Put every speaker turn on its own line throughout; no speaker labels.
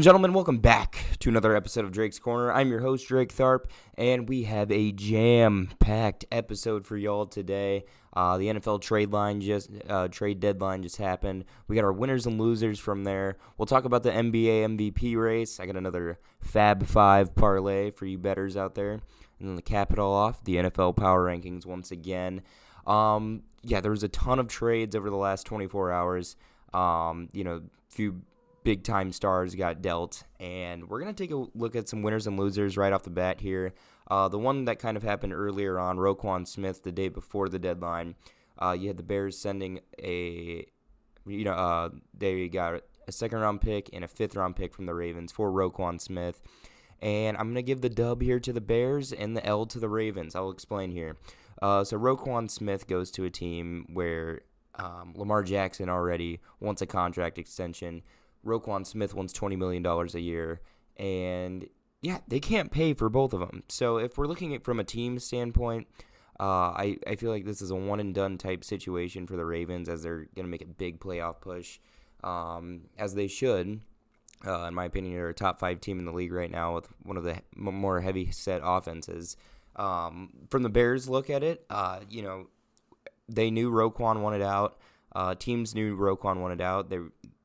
and gentlemen, welcome back to another episode of Drake's Corner. I'm your host, Drake Tharp, and we have a jam-packed episode for y'all today. The NFL trade deadline just happened. We got our winners and losers from there. We'll talk about the NBA MVP race. I got another Fab 5 parlay for you bettors out there. And then to cap it all off, the NFL Power Rankings once again. There was a ton of trades over the last 24 hours. Few big-time stars got dealt, and we're going to take a look at some winners and losers right off the bat here. The one that kind of happened earlier on, Roquan Smith, the day before the deadline, you had the Bears sending they got a second-round pick and a fifth-round pick from the Ravens for Roquan Smith, and I'm going to give the dub here to the Bears and the L to the Ravens. I'll explain here. So Roquan Smith goes to a team where Lamar Jackson already wants a contract extension. Roquan Smith wants $20 million a year, and they can't pay for both of them. So if we're looking at from a team standpoint, I feel like this is a one-and-done type situation for the Ravens, as they're going to make a big playoff push, as they should. In my opinion, they're a top 5 team in the league right now with one of the more heavy-set offenses. From the Bears' look at it, they knew Roquan wanted out. Teams knew Roquan wanted out.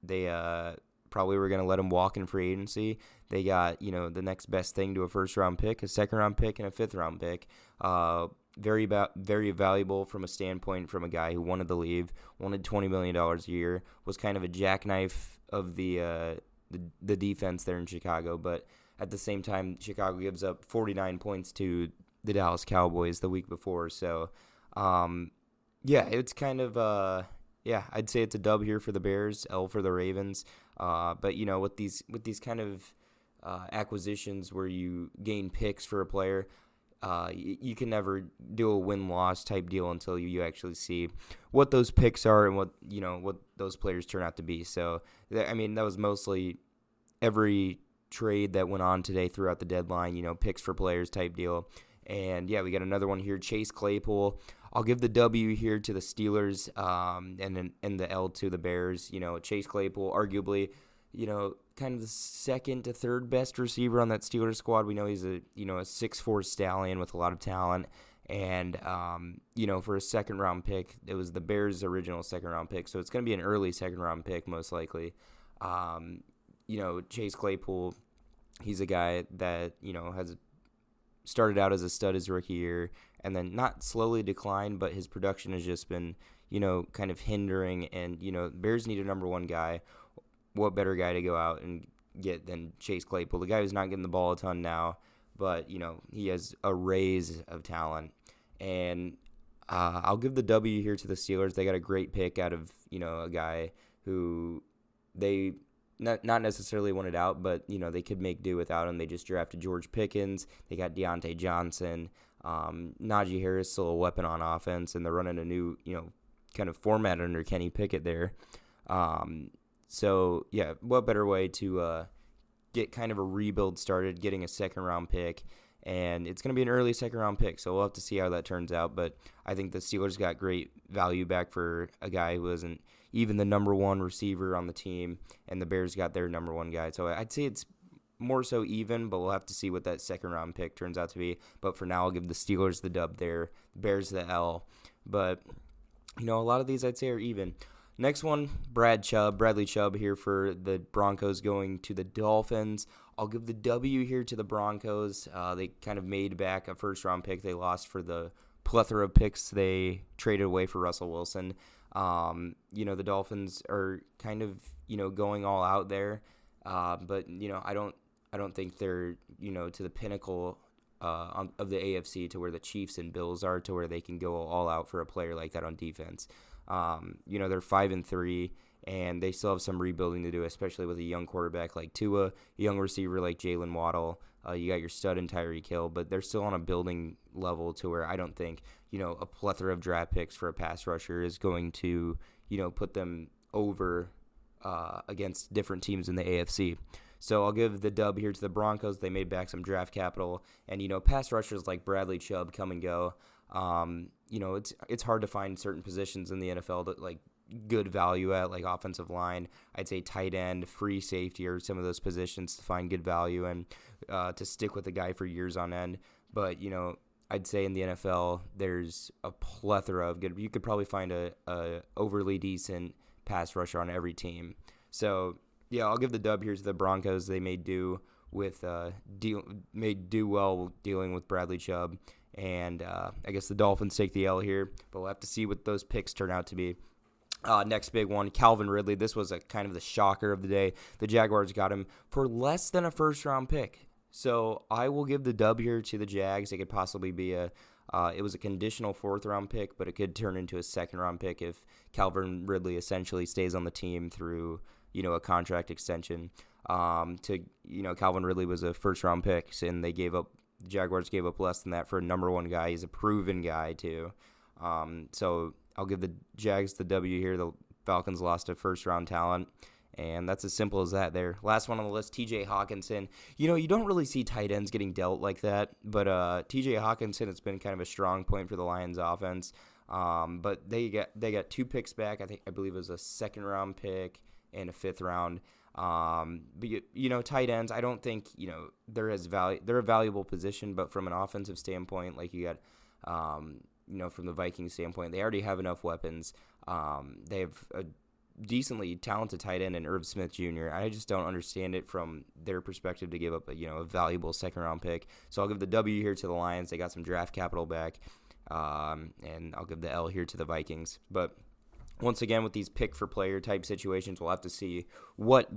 They probably were going to let him walk in free agency. They got, the next best thing to a first-round pick, a second-round pick, and a fifth-round pick. Very valuable from a standpoint from a guy who wanted to leave, wanted $20 million a year, was kind of a jackknife of the defense there in Chicago. But at the same time, Chicago gives up 49 points to the Dallas Cowboys the week before. So, it's kind of I'd say it's a dub here for the Bears, L for the Ravens. But with these kind of acquisitions where you gain picks for a player, you can never do a win-loss type deal until you actually see what those picks are and what those players turn out to be. So that was mostly every trade that went on today throughout the deadline. Picks for players type deal. And we got another one here, Chase Claypool. I'll give the W here to the Steelers, and the L to the Bears. Chase Claypool, arguably, kind of the second to third best receiver on that Steelers squad. We know he's a 6'4" stallion with a lot of talent. And, for a second-round pick, it was the Bears' original second-round pick. So it's going to be an early second-round pick, most likely. Chase Claypool, he's a guy that, has started out as a stud his rookie year, and then not slowly declined, but his production has just been, kind of hindering. And, Bears need a number one guy. What better guy to go out and get than Chase Claypool? The guy who's not getting the ball a ton now, but, he has a raise of talent. And I'll give the W here to the Steelers. They got a great pick out of, a guy who they not necessarily wanted out, but, they could make do without him. They just drafted George Pickens. They got Deontay Johnson. Najee Harris, still a weapon on offense, and they're running a new, kind of format under Kenny Pickett there. What better way to get kind of a rebuild started, getting a second-round pick, and it's going to be an early second-round pick, so we'll have to see how that turns out. But I think the Steelers got great value back for a guy who wasn't even the number one receiver on the team, and the Bears got their number one guy. So I'd say it's more so even, but we'll have to see what that second-round pick turns out to be. But for now, I'll give the Steelers the dub there, the Bears the L. But, a lot of these I'd say are even. Next one, Bradley Chubb here for the Broncos going to the Dolphins. I'll give the W here to the Broncos. They kind of made back a first-round pick they lost for the plethora of picks they traded away for Russell Wilson. The Dolphins are kind of, going all out there. But, I don't think they're, to the pinnacle of the AFC to where the Chiefs and Bills are, to where they can go all out for a player like that on defense. They're 5-3, and they still have some rebuilding to do, especially with a young quarterback like Tua, a young receiver like Jalen Waddle. You got your stud in Tyreek Hill, but they're still on a building level to where I don't think, a plethora of draft picks for a pass rusher is going to, put them over against different teams in the AFC. So I'll give the dub here to the Broncos. They made back some draft capital, and pass rushers like Bradley Chubb come and go. It's hard to find certain positions in the NFL that good value at, like offensive line. I'd say tight end, free safety, or some of those positions to find good value and to stick with a guy for years on end. But, I'd say in the NFL, there's a plethora of good. You could probably find a overly decent pass rusher on every team. So, yeah, I'll give the dub here to the Broncos. They may do well dealing with Bradley Chubb. And I guess the Dolphins take the L here, but we'll have to see what those picks turn out to be. Next big one, Calvin Ridley. This was a kind of the shocker of the day. The Jaguars got him for less than a first-round pick. So I will give the dub here to the Jags. It could possibly be it was a conditional fourth-round pick, but it could turn into a second-round pick if Calvin Ridley essentially stays on the team through, a contract extension. Calvin Ridley was a first-round pick, and the Jaguars gave up less than that for a number one guy. He's a proven guy, too. So I'll give the Jags the W here. The Falcons lost a first-round talent, and that's as simple as that there. Last one on the list, T.J. Hawkinson. You don't really see tight ends getting dealt like that, but T.J. Hawkinson has been kind of a strong point for the Lions offense. But they got 2 picks back. I believe it was a second-round pick and a fifth-round. But tight ends, I don't think they're a valuable position, but from an offensive standpoint, like you got from the Vikings standpoint, they already have enough weapons. They have a decently talented tight end in Irv Smith Jr. I just don't understand it from their perspective to give up a valuable second round pick. So I'll give the W here to the Lions. They got some draft capital back, and I'll give the L here to the Vikings. But once again, with these pick for player type situations, we'll have to see what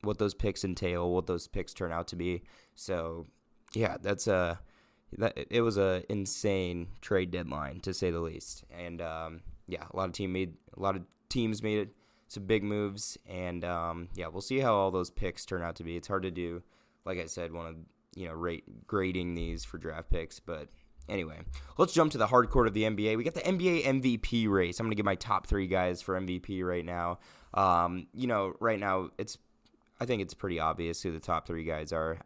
those picks entail, what those picks turn out to be. So yeah, it was a insane trade deadline to say the least. And a lot of teams made some big moves, and we'll see how all those picks turn out to be. It's hard to do, like I said, grading these for draft picks, but anyway, let's jump to the hardcore of the NBA. We got the NBA MVP race. I'm going to give my top 3 guys for MVP right now. Right now I think it's pretty obvious who the top 3 guys are.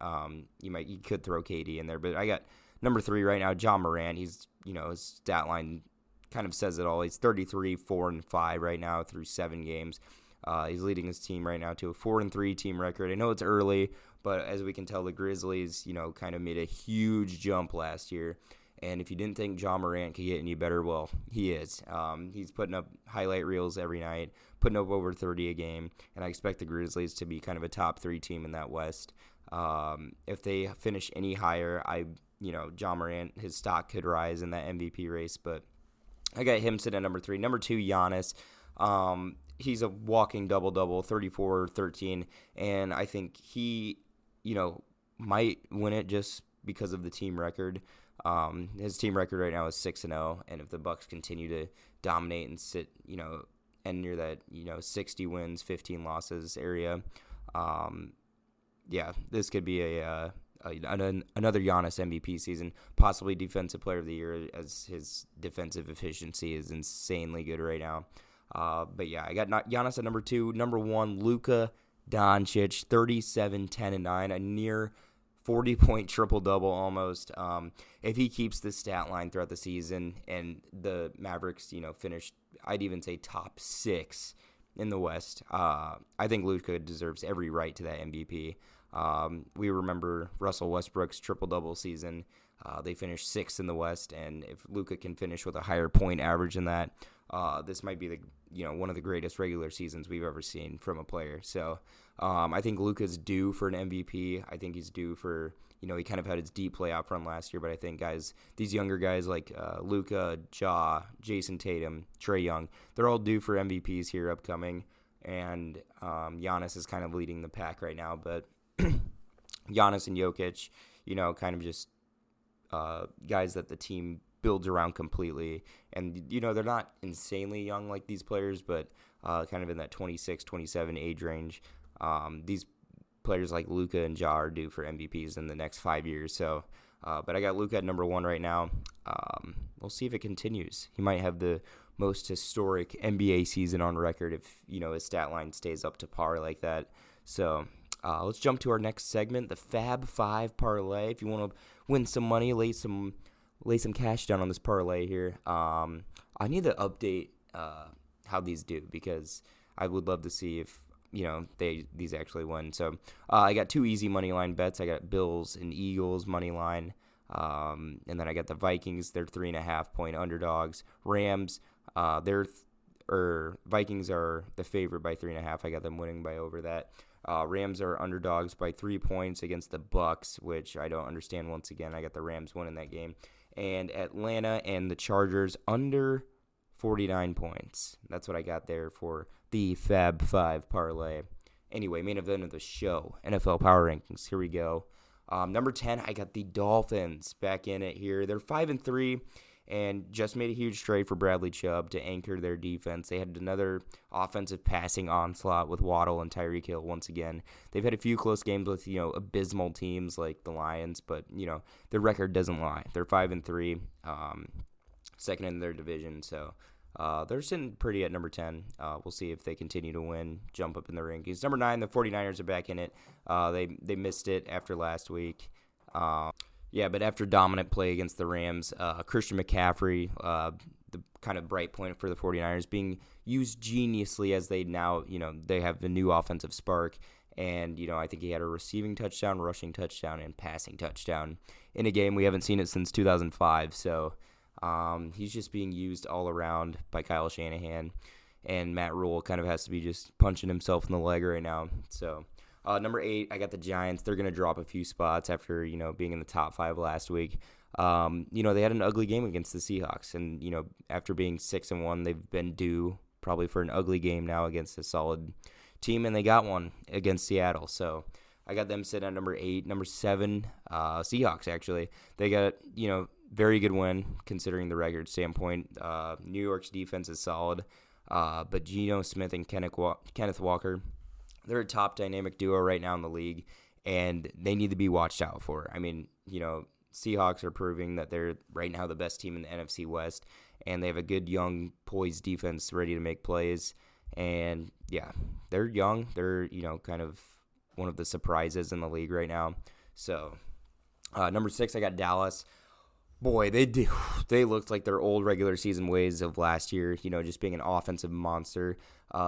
You could throw KD in there, but I got number 3 right now, John Morant. He's, his stat line kind of says it all. He's 33, 4-5 right now through 7 games. He's leading his team right now to a 4-3 team record. I know it's early, but as we can tell, the Grizzlies, kind of made a huge jump last year. And if you didn't think John Morant could get any better, well, he is. He's putting up highlight reels every night, putting up over 30 a game, and I expect the Grizzlies to be kind of a top 3 team in that West. If they finish any higher, John Morant, his stock could rise in that MVP race, but I got him sitting at number 3. Number 2, Giannis. He's a walking double-double, 34-13, and I think he, might win it just because of the team record. His team record right now is 6-0, and if the Bucks continue to dominate and sit, and near that, 60 wins, 15 losses area, this could be another Giannis MVP season, possibly Defensive Player of the Year, as his defensive efficiency is insanely good right now. I got Giannis at number 2. Number 1, Luka Doncic, 37, 10, and 9, a near 40-point triple-double almost. If he keeps this stat line throughout the season and the Mavericks, finish, I'd even say top 6 in the West, I think Luka deserves every right to that MVP. We remember Russell Westbrook's triple-double season. They finished 6th in the West, and if Luka can finish with a higher point average than that, this might be one of the greatest regular seasons we've ever seen from a player. So I think Luka's due for an MVP. I think he's due for, he kind of had his deep playoff run last year, but I think these younger guys like Luka, Ja, Jason Tatum, Trae Young, they're all due for MVPs here upcoming, and Giannis is kind of leading the pack right now, but Giannis and Jokic, kind of just guys that the team builds around completely. And, they're not insanely young like these players, but kind of in that 26, 27 age range. These players like Luka and Ja are due for MVPs in the next 5 years. So, but I got Luka at number 1 right now. We'll see if it continues. He might have the most historic NBA season on record if, his stat line stays up to par like that. So, let's jump to our next segment, the Fab 5 parlay. If you want to win some money, lay some cash down on this parlay here. I need to update how these do, because I would love to see if these actually win. So I got 2 easy money line bets. I got Bills and Eagles money line, and then I got the Vikings. They're 3.5-point underdogs. Rams, Vikings are the favorite by 3.5. I got them winning by over that. Rams are underdogs by 3 points against the Bucks, which I don't understand. Once again, I got the Rams winning that game. And Atlanta and the Chargers under 49 points. That's what I got there for the Fab 5 parlay. Anyway, main event of the show, NFL Power Rankings. Here we go. Number 10, I got the Dolphins back in it here. They're 5-3 and just made a huge trade for Bradley Chubb to anchor their defense. They had another offensive passing onslaught with Waddle and Tyreek Hill once again. They've had a few close games with, abysmal teams like the Lions, but, their record doesn't lie. They're 5-3, second in their division, so they're sitting pretty at number 10. We'll see if they continue to win, jump up in the rankings. Number 9, the 49ers are back in it. They missed it after last week. But after dominant play against the Rams, Christian McCaffrey, the kind of bright point for the 49ers, being used geniusly as they now, they have the new offensive spark. And, I think he had a receiving touchdown, rushing touchdown, and passing touchdown in a game. We haven't seen it since 2005. So he's just being used all around by Kyle Shanahan. And Matt Rule kind of has to be just punching himself in the leg right now. So number 8, I got the Giants. They're going to drop a few spots after, being in the top 5 last week. They had an ugly game against the Seahawks. And, after being 6-1, they've been due probably for an ugly game now against a solid team. And they got one against Seattle. So I got them sitting at number 8. Number 7, Seahawks, actually. They got, very good win considering the record standpoint. New York's defense is solid. But Geno Smith and Kenneth Walker, they're a top dynamic duo right now in the league, and they need to be watched out for. I mean, Seahawks are proving that they're right now the best team in the NFC West, and they have a good, young, poised defense ready to make plays. And, yeah, they're young. They're, kind of one of the surprises in the league right now. So, number 6, I got Dallas. Boy, they looked like their old regular season ways of last year, just being an offensive monster.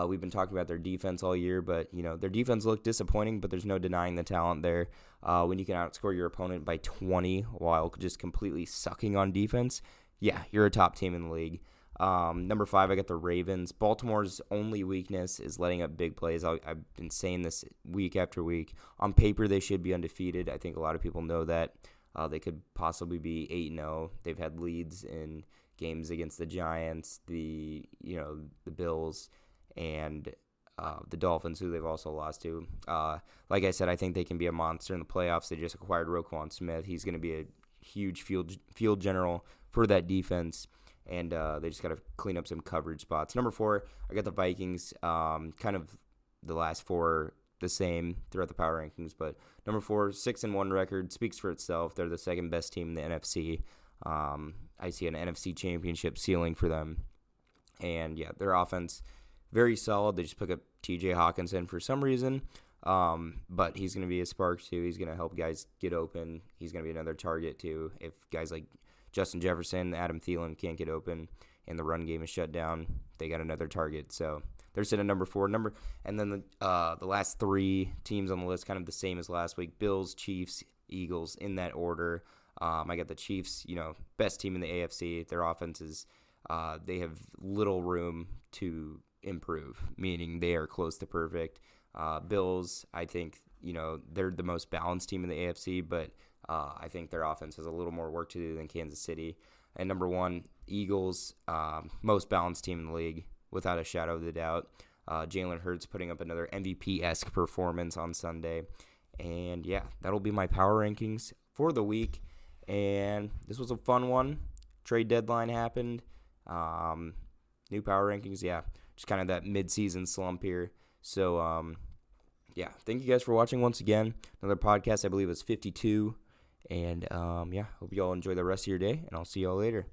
We've been talking about their defense all year, but, their defense looked disappointing, but there's no denying the talent there. When you can outscore your opponent by 20 while just completely sucking on defense, yeah, you're a top team in the league. Number 5, I got the Ravens. Baltimore's only weakness is letting up big plays. I've been saying this week after week. On paper, they should be undefeated. I think a lot of people know that. They could possibly be 8-0. They've had leads in games against the Giants, the Bills, and the Dolphins, who they've also lost to. Like I said, I think they can be a monster in the playoffs. They just acquired Roquan Smith. He's going to be a huge field general for that defense, and they just got to clean up some coverage spots. Number 4, I got the Vikings. Kind of the last 4 the same throughout the power rankings, but number 4, 6-1 record speaks for itself. They're the second best team in the NFC. I see an NFC championship ceiling for them, and yeah, their offense very solid. They just pick up T.J. Hawkinson for some reason, but he's going to be a spark too. He's going to help guys get open. He's going to be another target too. If guys like Justin Jefferson, Adam Thielen can't get open, and the run game is shut down, they got another target. So they're sitting at number 4. And then the last 3 teams on the list, kind of the same as last week: Bills, Chiefs, Eagles, in that order. I got the Chiefs, best team in the AFC. Their offense is, they have little room to improve, meaning they are close to perfect. Bills, I think, they're the most balanced team in the AFC, but I think their offense has a little more work to do than Kansas City. And number 1, Eagles, most balanced team in the league, without a shadow of a doubt. Jalen Hurts putting up another MVP-esque performance on Sunday. And, yeah, that'll be my power rankings for the week. And this was a fun one. Trade deadline happened. New power rankings, yeah. Just kind of that mid-season slump here. So, yeah, thank you guys for watching once again. Another podcast, I believe, is 52. And, yeah, hope you all enjoy the rest of your day, and I'll see you all later.